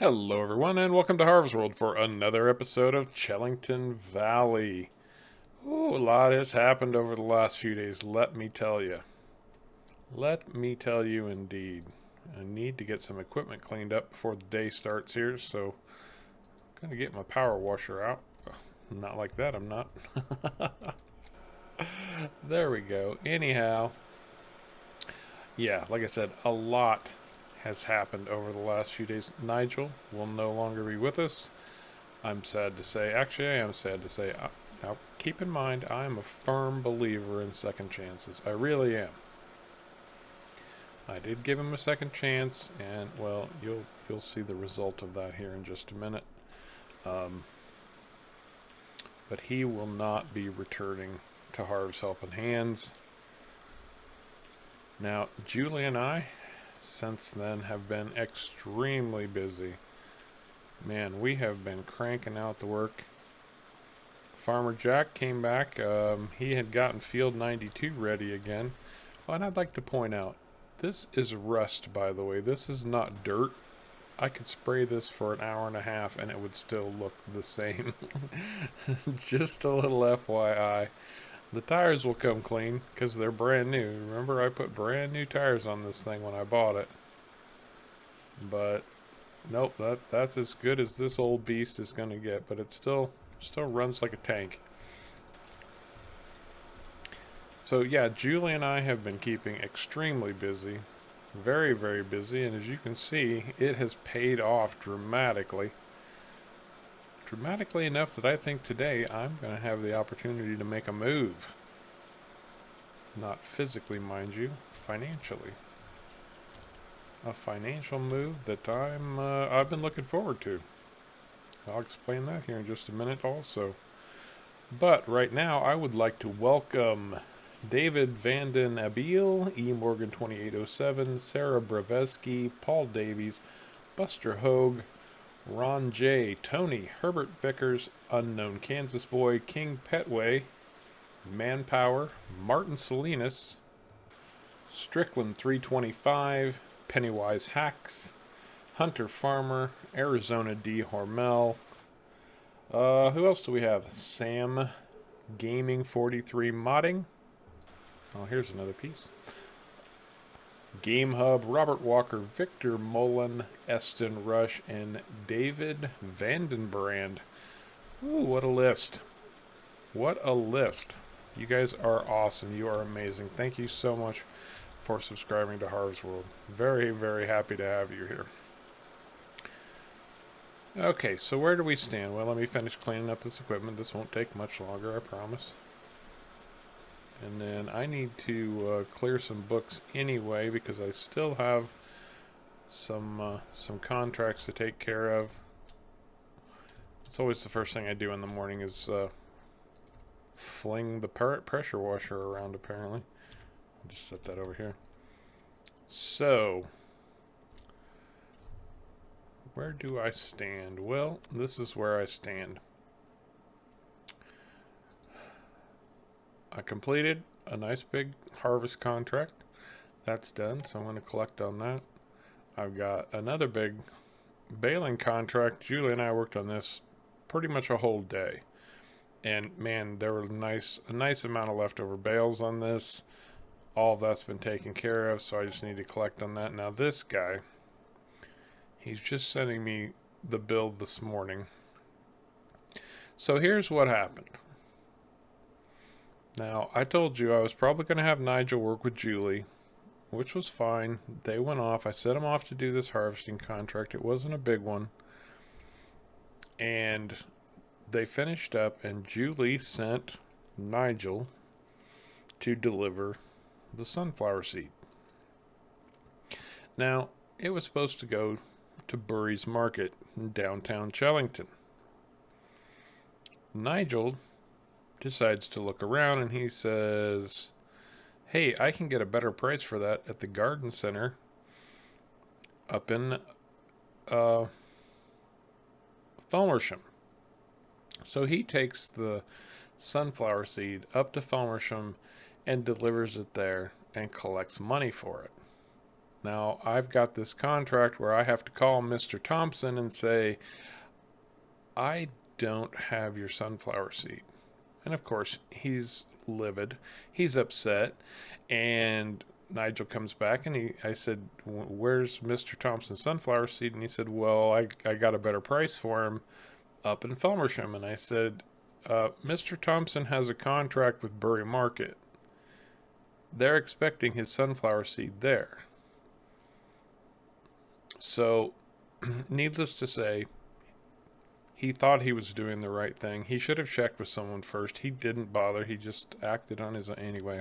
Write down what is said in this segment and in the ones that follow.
Hello, everyone, and welcome to Harv's World for another episode of Chellington Valley. Ooh, a lot has happened over the last few days, let me tell you. Let me tell you indeed. I need to get some equipment cleaned up before the day starts here, so I'm going to get my power washer out. Not like that, I'm not. There we go. Anyhow, yeah, like I said, a lot has happened over the last few days. Nigel will no longer be with us. I'm sad to say, actually, I am sad to say, now keep in mind, I am a firm believer in second chances. I really am. I did give him a second chance, and well, you'll see the result of that here in just a minute. But he will not be returning to Harv's Helping Hands. Now, Juli and I, since then, have been extremely busy. Man, we have been cranking out the work. Farmer Jack came back. He had gotten Field 92 ready again. Oh, and I'd like to point out, this is rust, by the way. This is not dirt. I could spray this for an hour and a half and it would still look the same. Just a little FYI. The tires will come clean because they're brand new. Remember, I put brand new tires on this thing when I bought it. But nope, that's as good as this old beast is going to get. But it still runs like a tank. So yeah, Juli and I have been keeping extremely busy. Very, very busy. And as you can see, it has paid off dramatically. Dramatically enough that I think today I'm going to have the opportunity to make a move. Not physically, mind you, financially. A financial move that I've been looking forward to. I'll explain that here in just a minute also. But right now I would like to welcome David Vanden Abiel, E. Morgan 2807, Sarah Breveski, Paul Davies, Buster Hogue, Ron J, Tony, Herbert Vickers, Unknown Kansas Boy, King Petway, Manpower, Martin Salinas, Strickland 325, Pennywise Hacks, Hunter Farmer, Arizona D Hormel. Who else do we have? Sam Gaming 43 Modding. Oh, here's another piece. Game Hub, Robert Walker, Victor Mullen, Eston Rush, and David Vandenbrand. Ooh, what a list. What a list. You guys are awesome. You are amazing. Thank you so much for subscribing to Harv's World. Very, very happy to have you here. Okay, so where do we stand? Well, let me finish cleaning up this equipment. This won't take much longer, I promise. And then I need to clear some books anyway because I still have some contracts to take care of. It's always the first thing I do in the morning is fling the pressure washer around, apparently. I'll just set that over here. So, where do I stand? Well, this is where I stand. I completed a nice big harvest contract. That's done, so I'm going to collect on that. I've got another big baling contract. Juli and I worked on this pretty much a whole day. And man, there were a nice amount of leftover bales on this. All of that's been taken care of, so I just need to collect on that. Now this guy, he's just sending me the bill this morning. So here's what happened. Now, I told you I was probably going to have Nigel work with Juli, which was fine. They went off. I set them off to do this harvesting contract. It wasn't a big one. And they finished up, and Juli sent Nigel to deliver the sunflower seed. Now, it was supposed to go to Burry's Market in downtown Chellington. Nigel decides to look around and he says, hey, I can get a better price for that at the garden center up in Falmersham. So he takes the sunflower seed up to Falmersham and delivers it there and collects money for it. Now, I've got this contract where I have to call Mr. Thompson and say, I don't have your sunflower seed. And of course, he's livid. He's upset. And Nigel comes back and I said, where's Mr. Thompson's sunflower seed? And he said, well, I got a better price for him up in Felmersham. And I said, Mr. Thompson has a contract with Bury Market. They're expecting his sunflower seed there. So, needless to say, he thought he was doing the right thing. He should have checked with someone first. He didn't bother. He just acted on his own anyway.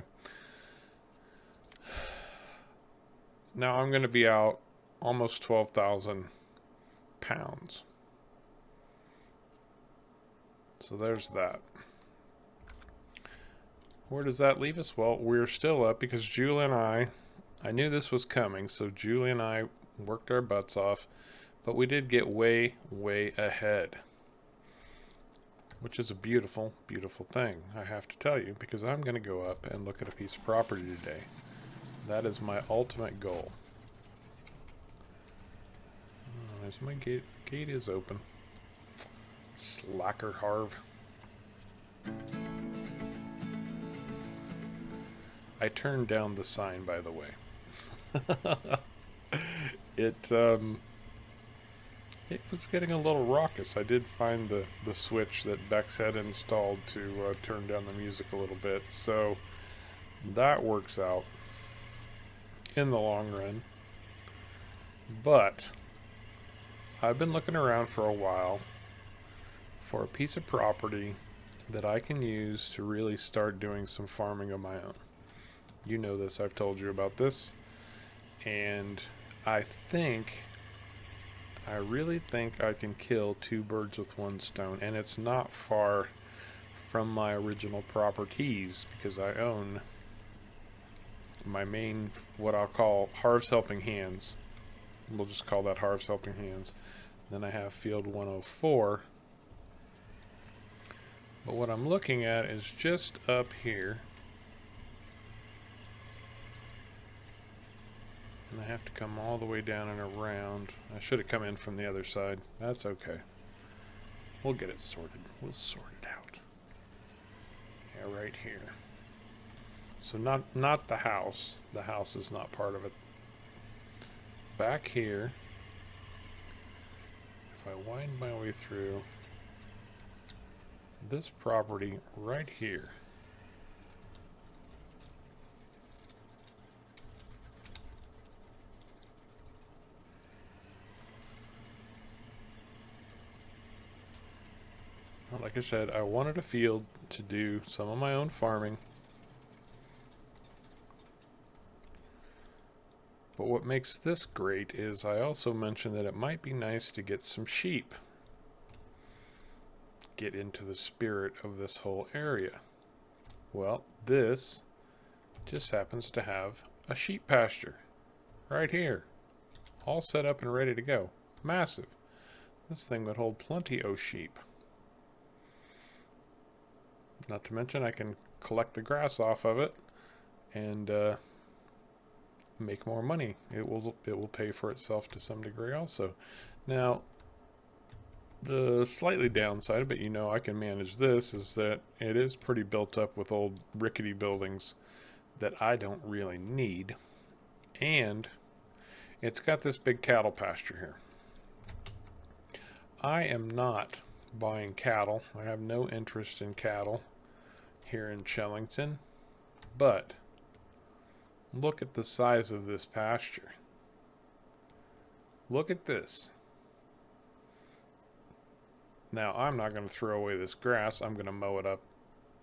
Now I'm going to be out almost 12,000 pounds. So there's that. Where does that leave us? Well, we're still up because Juli and I knew this was coming, so Juli and I worked our butts off, but we did get way, way ahead, which is a beautiful, beautiful thing, I have to tell you, because I'm going to go up and look at a piece of property today. That is my ultimate goal. As my gate is open. Slacker Harv. I turned down the sign, by the way. It was getting a little raucous. I did find the switch that Bex had installed to turn down the music a little bit, so that works out in the long run. But I've been looking around for a while for a piece of property that I can use to really start doing some farming of my own. You know this, I've told you about this. And I really think I can kill two birds with one stone. And it's not far from my original properties because I own my main, what I'll call Harv's Helping Hands. We'll just call that Harv's Helping Hands. Then I have Field 104. But what I'm looking at is just up here. And I have to come all the way down and around. I should have come in from the other side. That's okay. We'll get it sorted. We'll sort it out. Yeah, right here. So not the house. The house is not part of it. Back here, if I wind my way through this property right here, like I said, I wanted a field to do some of my own farming. But what makes this great is I also mentioned that it might be nice to get some sheep. Get into the spirit of this whole area. Well, this just happens to have a sheep pasture right here. All set up and ready to go. Massive. This thing would hold plenty of sheep. Not to mention I can collect the grass off of it and make more money. It will pay for itself to some degree also. Now, the slightly downside, but you know I can manage this, is that it is pretty built up with old rickety buildings that I don't really need. And it's got this big cattle pasture here. I am not buying cattle. I have no interest in cattle here in Chellington, but look at the size of this pasture. Look at this. Now, I'm not going to throw away this grass. I'm going to mow it up,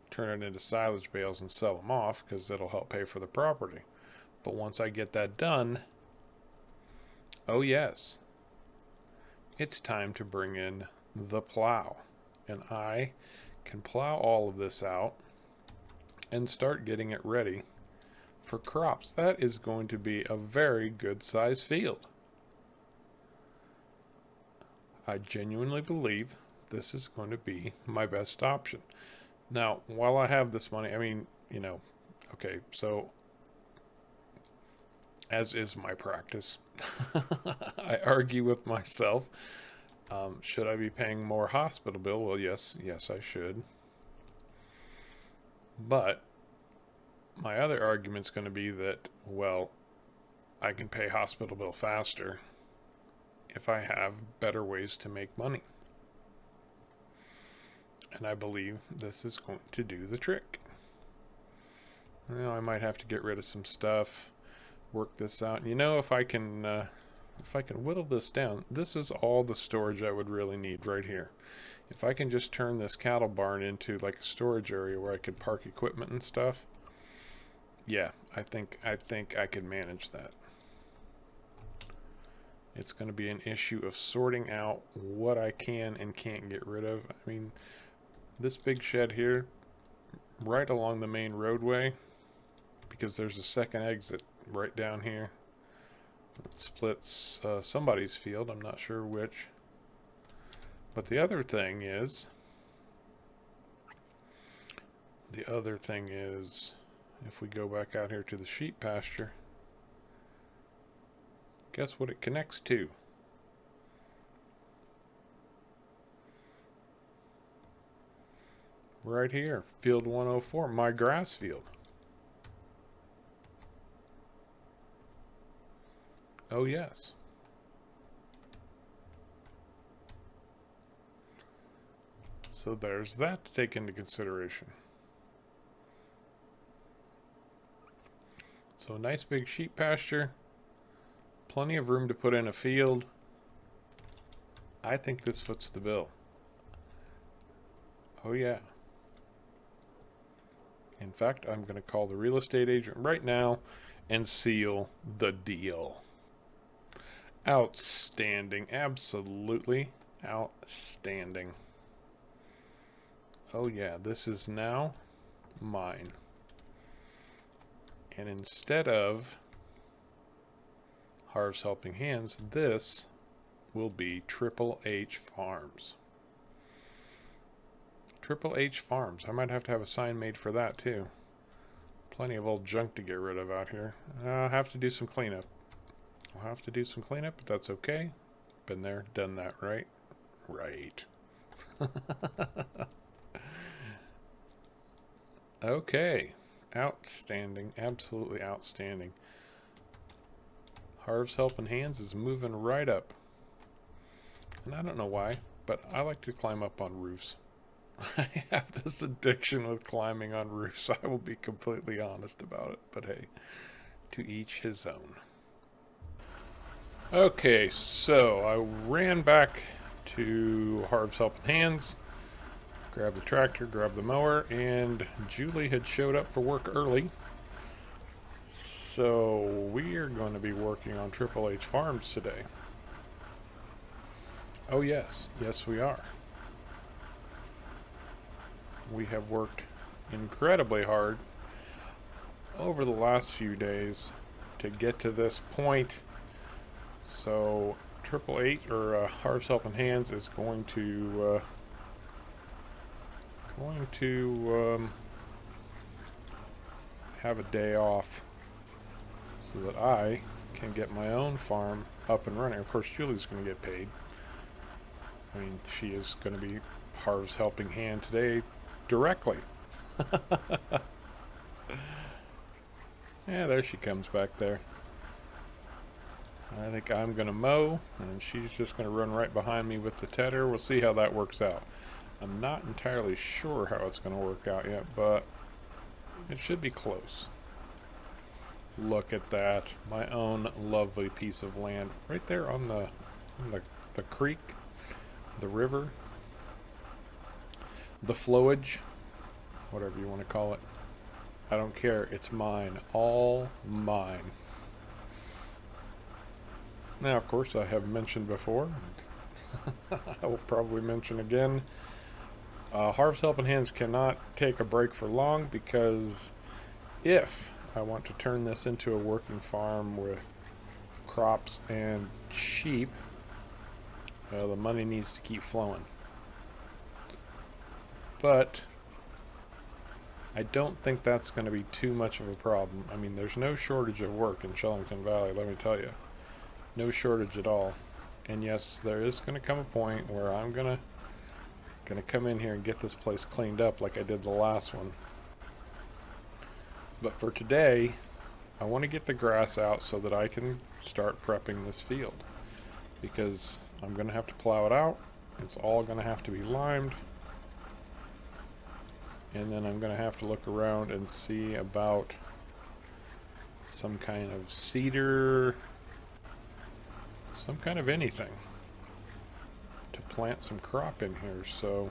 turn it into silage bales, and sell them off because it'll help pay for the property. But once I get that done, oh yes, it's time to bring in the plow. And I can plow all of this out and start getting it ready for crops. That is going to be a very good size field. I genuinely believe this is going to be my best option. Now, while I have this money, I mean, you know, okay, so as is my practice. I argue with myself. Should I be paying more hospital bill? Well, yes, I should. But my other argument's going to be that, well, I can pay hospital bill faster if I have better ways to make money. And I believe this is going to do the trick. I might have to get rid of some stuff, work this out. If I can whittle this down, this is all the storage I would really need right here. If I can just turn this cattle barn into like a storage area where I could park equipment and stuff, yeah, I think I could manage that. It's going to be an issue of sorting out what I can and can't get rid of. I mean, this big shed here, right along the main roadway, because there's a second exit right down here. It splits somebody's field, I'm not sure which. But the other thing is, if we go back out here to the sheep pasture, guess what it connects to? Right here, field 104, my grass field. Oh yes. So there's that to take into consideration. So a nice big sheep pasture, plenty of room to put in a field. I think this foots the bill. Oh yeah. In fact, I'm going to call the real estate agent right now and seal the deal. Outstanding. Absolutely outstanding. Oh yeah, this is now mine. And instead of Harv's Helping Hands, this will be Triple H Farms. Triple H Farms. I might have to have a sign made for that too. Plenty of old junk to get rid of out here. I'll have to do some cleanup. But that's okay. Been there, done that, right? Right. Okay. Outstanding. Absolutely outstanding. Harv's Helping Hands is moving right up. And I don't know why, but I like to climb up on roofs. I have this addiction with climbing on roofs. I will be completely honest about it. But hey, to each his own. Okay, so I ran back to Harv's Helping Hands, grabbed the tractor, grabbed the mower, and Julie had showed up for work early. So we are going to be working on Triple H Farms today. Oh yes, yes we are. We have worked incredibly hard over the last few days to get to this point. So Triple H, or Harv's Helping Hands, is going to have a day off so that I can get my own farm up and running. Of course, Julie's going to get paid. I mean, she is going to be Harv's Helping Hand today directly. Yeah, there she comes back there. I think I'm going to mow, and she's just going to run right behind me with the tedder. We'll see how that works out. I'm not entirely sure how it's going to work out yet, but it should be close. Look at that. My own lovely piece of land right there on the creek, the river, the flowage, whatever you want to call it. I don't care. It's mine. All mine. Now, of course, I have mentioned before, and I will probably mention again, Harv's Helping Hands cannot take a break for long, because if I want to turn this into a working farm with crops and sheep, the money needs to keep flowing. But I don't think that's going to be too much of a problem. I mean, there's no shortage of work in Chellington Valley, let me tell you. No shortage at all. And yes, there is going to come a point where I'm gonna come in here and get this place cleaned up like I did the last one. But for today, I want to get the grass out so that I can start prepping this field, because I'm going to have to plow it out. It's all going to have to be limed, and then I'm going to have to look around and see about some kind of cedar, some kind of anything to plant some crop in here. So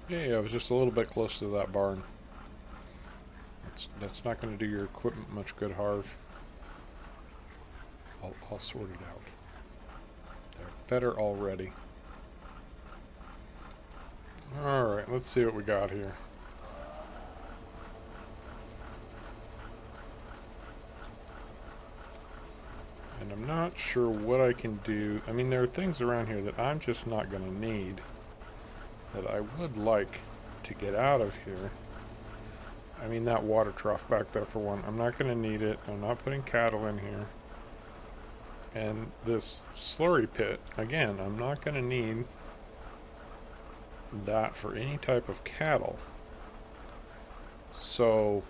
yeah, I was just a little bit close to that barn. That's not going to do your equipment much good, Harv. I'll sort it out. They're better already. Alright, let's see what we got here. And I'm not sure what I can do. I mean, there are things around here that I'm just not going to need, that I would like to get out of here. I mean, that water trough back there, for one. I'm not going to need it. I'm not putting cattle in here. And this slurry pit, again, I'm not going to need that for any type of cattle. So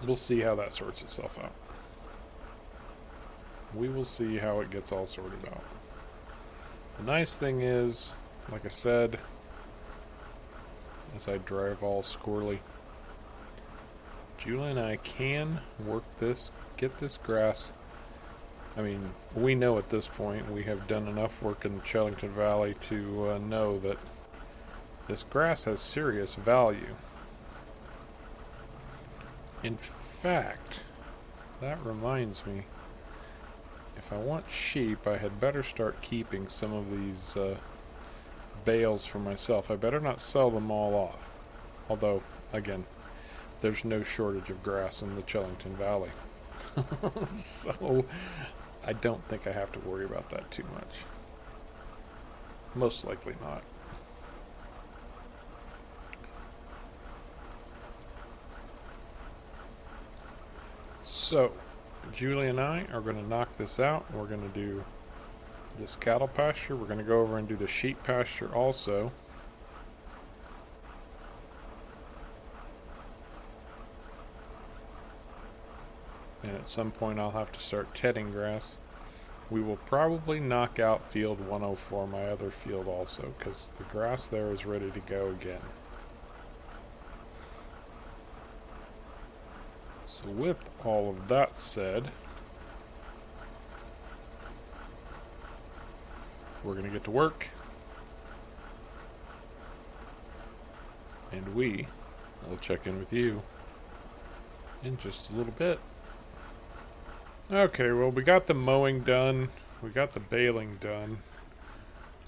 we'll see how that sorts itself out. We will see how it gets all sorted out. The nice thing is, like I said, as I drive all squirrely, Juli and I can work this, get this grass. I mean, we know at this point, we have done enough work in the Chellington Valley to know that this grass has serious value. In fact, that reminds me, if I want sheep, I had better start keeping some of these bales for myself. I better not sell them all off. Although, again, there's no shortage of grass in the Chellington Valley. So I don't think I have to worry about that too much. Most likely not. So Juli and I are going to knock this out. We're going to do this cattle pasture. We're going to go over and do the sheep pasture also. And at some point I'll have to start tedding grass. We will probably knock out field 104, my other field also, because the grass there is ready to go again. So with all of that said, we're going to get to work. And we will check in with you in just a little bit. Okay, well, we got the mowing done. We got the baling done.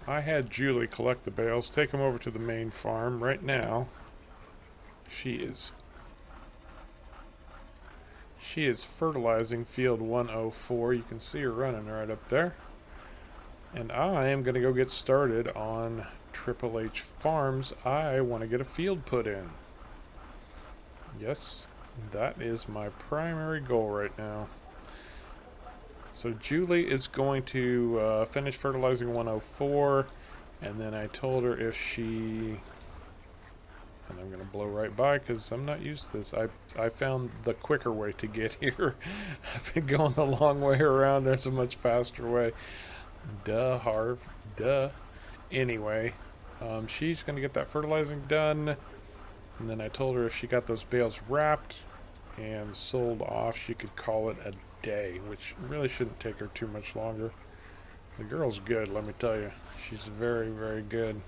I had Juli collect the bales, take them over to the main farm. Right now, she is fertilizing field 104. You can see her running right up there. And I am going to go get started on Triple H Farms. I want to get a field put in. Yes, that is my primary goal right now. So Juli is going to finish fertilizing 104, and then I told her if she, and I'm going to blow right by because I'm not used to this. I found the quicker way to get here. I've been going the long way around. There's a much faster way. Duh, Harv. Duh. Anyway, she's going to get that fertilizing done, and then I told her if she got those bales wrapped and sold off, she could call it a day, which really shouldn't take her too much longer. The girl's good, let me tell you. She's very, very good.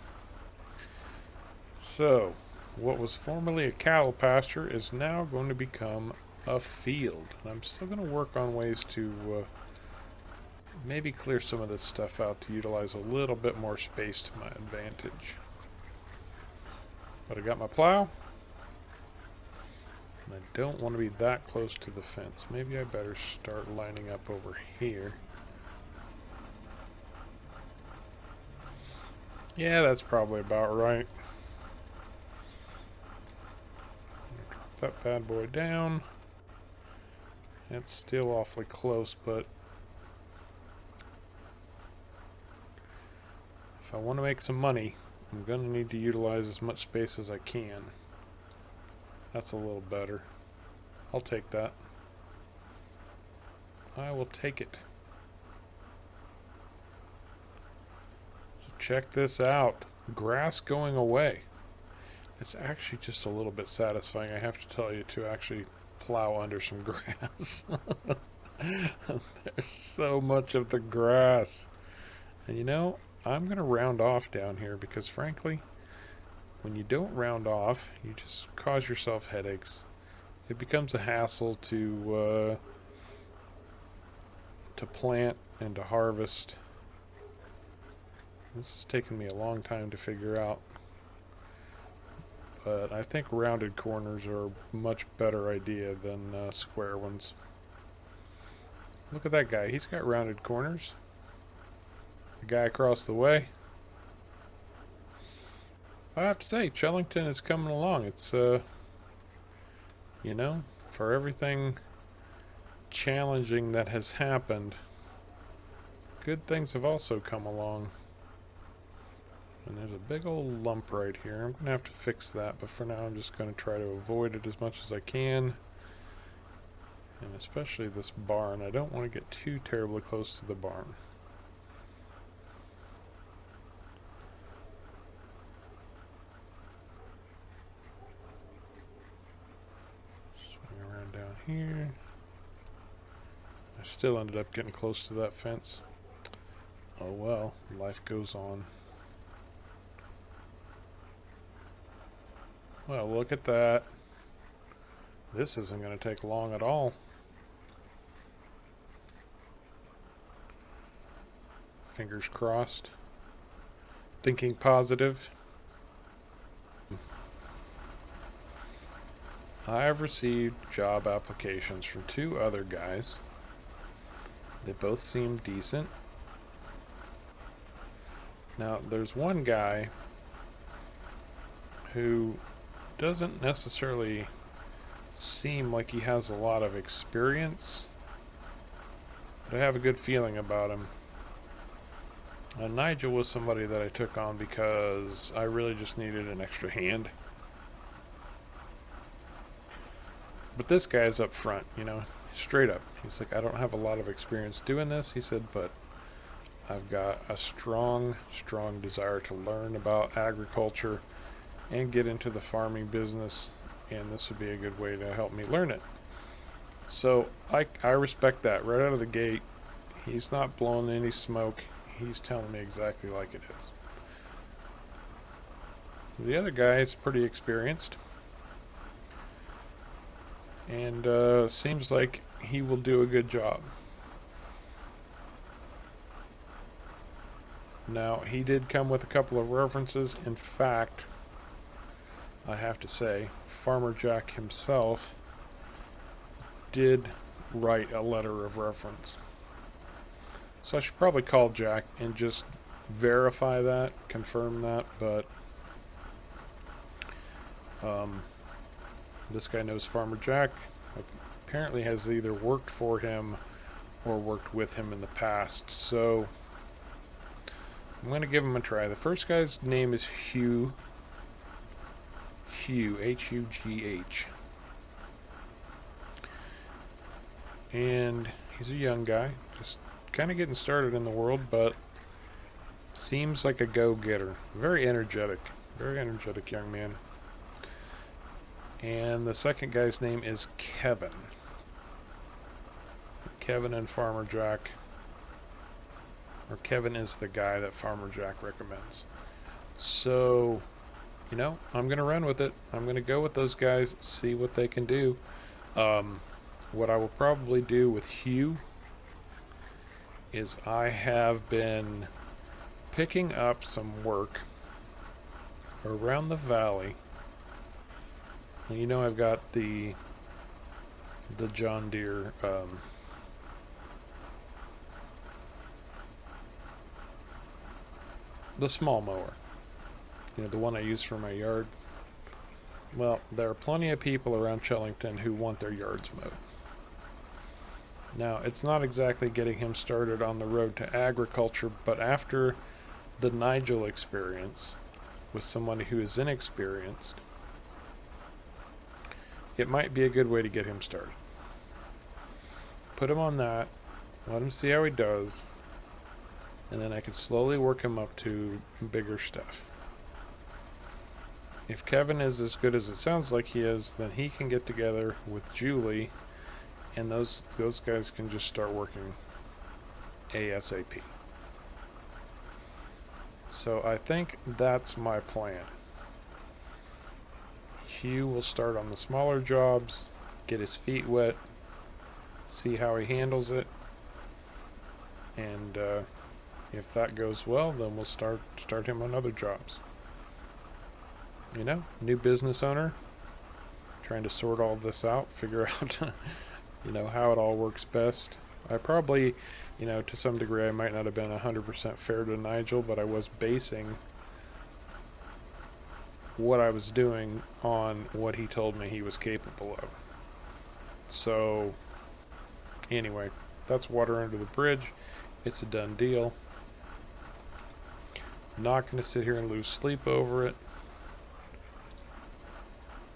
So, what was formerly a cattle pasture is now going to become a field. And I'm still going to work on ways to maybe clear some of this stuff out to utilize a little bit more space to my advantage. But I got my plow. And I don't want to be that close to the fence. Maybe I better start lining up over here. Yeah, that's probably about right. Drop that bad boy down. It's still awfully close, but if I want to make some money, I'm going to need to utilize as much space as I can. That's a little better. I'll take that. I will take it. So check this out. Grass going away. It's actually just a little bit satisfying, I have to tell you, to actually plow under some grass. There's so much of the grass. And you know, I'm going to round off down here because frankly, when you don't round off, you just cause yourself headaches. It becomes a hassle to plant and to harvest. This has taken me a long time to figure out. But I think rounded corners are a much better idea than square ones. Look at that guy. He's got rounded corners. The guy across the way. I have to say, Chellington is coming along. It's, you know, for everything challenging that has happened, good things have also come along. And there's a big old lump right here. I'm going to have to fix that, but for now I'm just going to try to avoid it as much as I can. And especially this barn. I don't want to get too terribly close to the barn. Swing around down here. I still ended up getting close to that fence. Oh well, life goes on. Well, look at that. This isn't going to take long at all. Fingers crossed. Thinking positive. I have received job applications from 2 other guys. They both seem decent. Now, there's one guy who doesn't necessarily seem like he has a lot of experience, but I have a good feeling about him. Nigel was somebody that I took on because I really just needed an extra hand. But this guy's up front, you know, straight up. He's like, I don't have a lot of experience doing this, he said, but I've got a strong desire to learn about agriculture and get into the farming business, and this would be a good way to help me learn it. So I respect that right out of the gate. He's not blowing any smoke. He's telling me exactly like it is. The other guy is pretty experienced, and seems like he will do a good job. Now, he did come with a couple of references. In fact, I have to say, Farmer Jack himself did write a letter of reference. So I should probably call Jack and just verify that, confirm that, but this guy knows Farmer Jack. Apparently has either worked for him or worked with him in the past, so I'm going to give him a try. The first guy's name is Hugh, H-U-G-H. And he's a young guy, just kind of getting started in the world, but seems like a go-getter. Very energetic young man. And the second guy's name is Kevin. Kevin and Farmer Jack. Or Kevin is the guy that Farmer Jack recommends. So, you know, I'm going to run with it. I'm going to go with those guys, see what they can do. What I will probably do with Hugh is I have been picking up some work around the valley. You know, I've got the John Deere the small mower. the one I use for my yard. Well, there are plenty of people around Chellington who want their yards mowed. Now, it's not exactly getting him started on the road to agriculture, but after the Nigel experience with somebody who is inexperienced, it might be a good way to get him started. Put him on that, let him see how he does, and then I can slowly work him up to bigger stuff. If Kevin is as good as it sounds like he is, then he can get together with Juli, and those guys can just start working ASAP. So I think that's my plan. Hugh will start on the smaller jobs, get his feet wet, see how he handles it, and if that goes well, then we'll start him on other jobs. New business owner, trying to sort all this out, figure out how it all works best. I probably, to some degree, I might not have been 100% fair to Nigel, but I was basing what I was doing on what he told me he was capable of. So, anyway, that's water under the bridge. It's a done deal. Not going to sit here and lose sleep over it.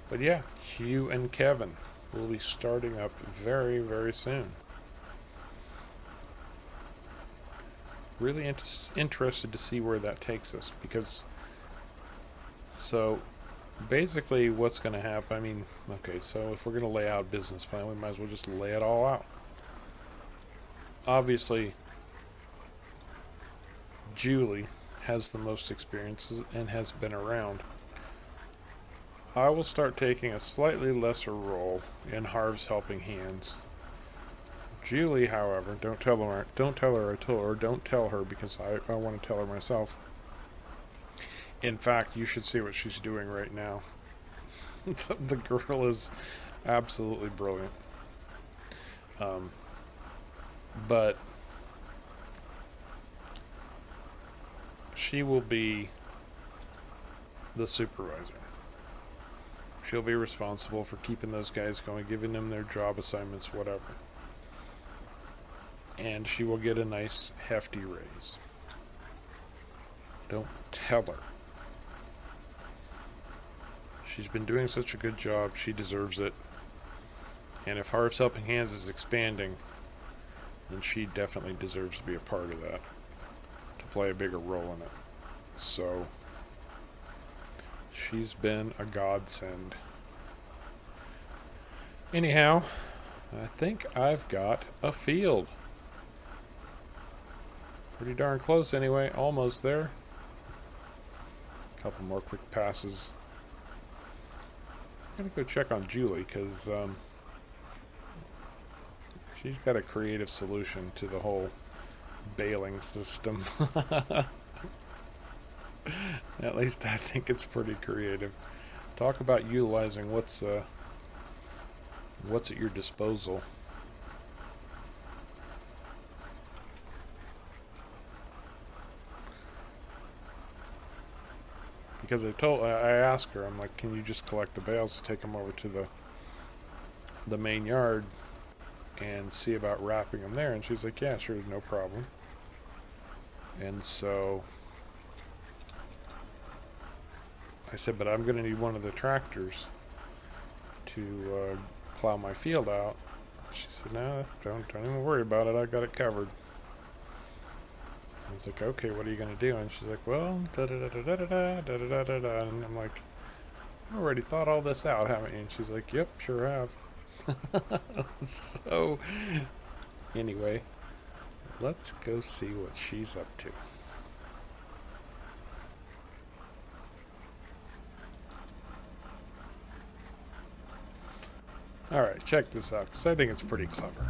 But yeah, Hugh and Kevin will be starting up very, very soon. Really interested to see where that takes us, because so basically what's going to happen, so if we're going to lay out a business plan, we might as well just lay it all out. Obviously, Juli has the most experiences and has been around. I will start taking a slightly lesser role in Harv's helping hands. Juli, however, don't tell her because I want to tell her myself. In fact, you should see what she's doing right now. The girl is absolutely brilliant. But she will be the supervisor. She'll be responsible for keeping those guys going, giving them their job assignments, whatever. And she will get a nice hefty raise. Don't tell her. She's been doing such a good job, she deserves it. And if Harv's Helping Hands is expanding, then she definitely deserves to be a part of that, to play a bigger role in it. So she's been a godsend. Anyhow, I think I've got a field. Pretty darn close anyway, almost there. A couple more quick passes. I'm gonna go check on Juli, because she's got a creative solution to the whole baling system. At least I think it's pretty creative. Talk about utilizing what's at your disposal. Because I asked her, I'm like, can you just collect the bales and take them over to the main yard and see about wrapping them there? And she's like, yeah, sure, no problem. And so I said, but I'm going to need one of the tractors to plow my field out. She said, no, don't even worry about it. I got it covered. I was like, okay, what are you going to do? And she's like, well, da-da-da-da-da-da-da-da-da-da. And I'm like, you already thought all this out, haven't you? And she's like, yep, sure have. So, anyway, let's go see what she's up to. Alright, check this out, because I think it's pretty clever.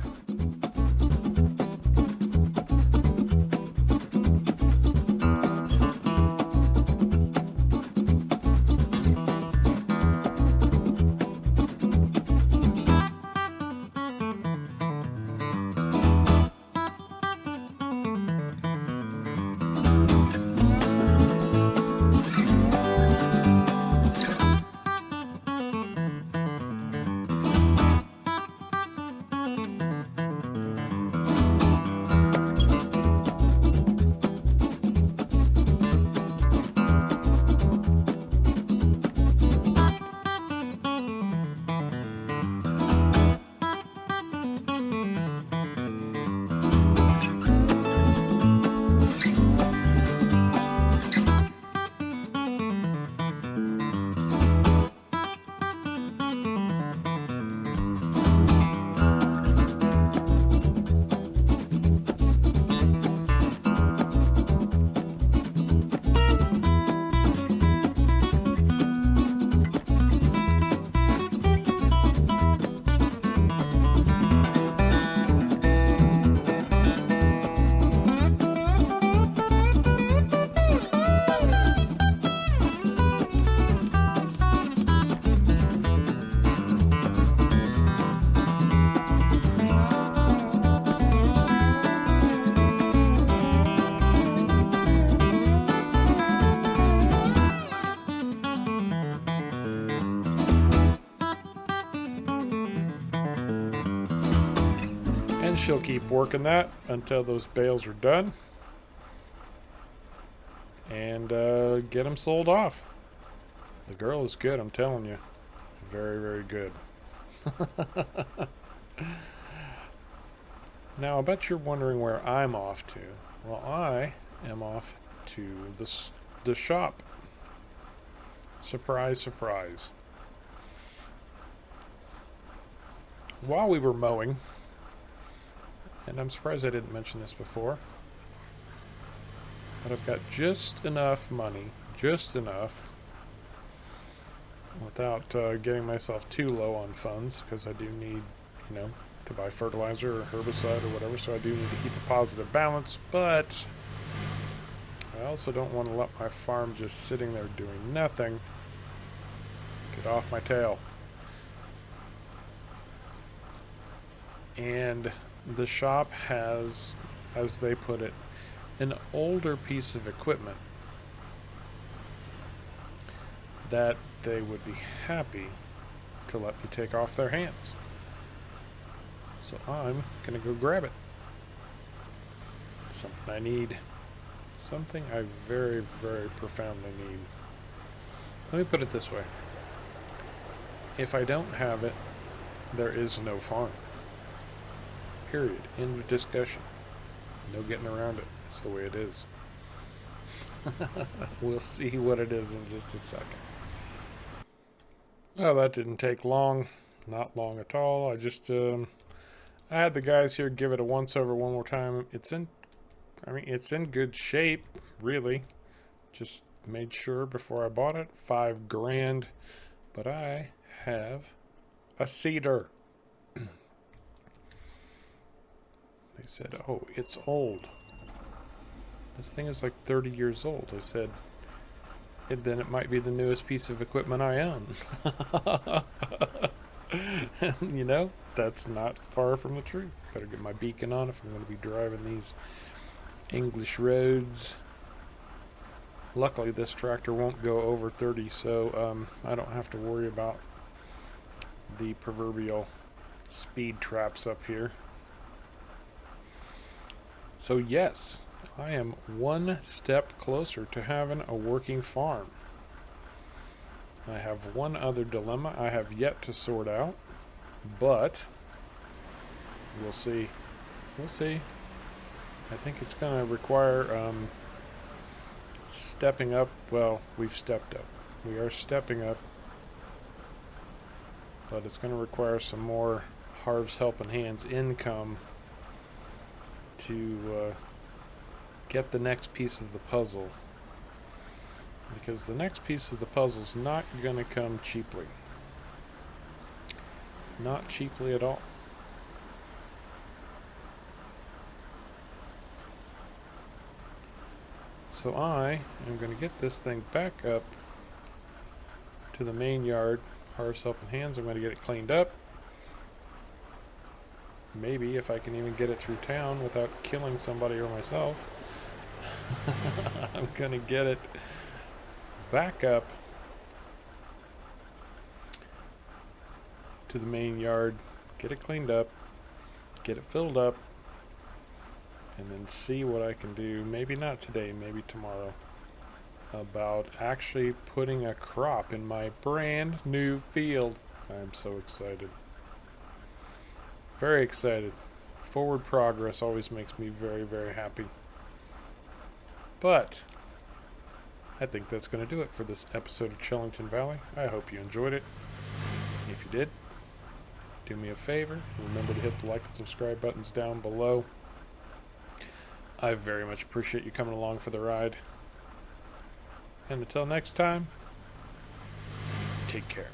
she'll keep working that until those bales are done. And get them sold off. The girl is good, I'm telling you. Very, very good. Now, I bet you're wondering where I'm off to. Well, I am off to the shop. Surprise, surprise. While we were mowing, and I'm surprised I didn't mention this before, but I've got just enough money, just enough, without getting myself too low on funds, because I do need, to buy fertilizer or herbicide or whatever, so I do need to keep a positive balance, but I also don't want to let my farm just sitting there doing nothing get off my tail. And the shop has, as they put it, an older piece of equipment that they would be happy to let me take off their hands. So I'm gonna go grab it. Something I need. Something I very, very profoundly need. Let me put it this way. If I don't have it, there is no farm. Period. End of discussion. No getting around it. It's the way it is. We'll see what it is in just a second. Well, that didn't take long. Not long at all. I just, I had the guys here give it a once over one more time. It's in good shape, really. Just made sure before I bought it. $5,000. But I have a cedar. They said, oh, it's old. This thing is like 30 years old. I said, then it might be the newest piece of equipment I own. And, that's not far from the truth. Better get my beacon on if I'm going to be driving these English roads. Luckily, this tractor won't go over 30, so I don't have to worry about the proverbial speed traps up here. So yes, I am one step closer to having a working farm. I have one other dilemma I have yet to sort out, but we'll see. We'll see. I think it's going to require stepping up. Well, we've stepped up. We are stepping up, but it's going to require some more Harv's Helping Hands income to get the next piece of the puzzle, because the next piece of the puzzle is not going to come cheaply. Not cheaply at all. So I am going to get this thing back up to the main yard. Harv's Helping Hands. I'm going to get it cleaned up. Maybe if I can even get it through town without killing somebody or myself. I'm going to get it back up to the main yard, get it cleaned up, get it filled up, and then see what I can do, maybe not today, maybe tomorrow, about actually putting a crop in my brand new field. I'm so excited. Very excited. Forward progress always makes me very, very happy. But I think that's going to do it for this episode of Chellington Valley. I hope you enjoyed it. If you did, do me a favor. Remember to hit the like and subscribe buttons down below. I very much appreciate you coming along for the ride. And until next time, take care.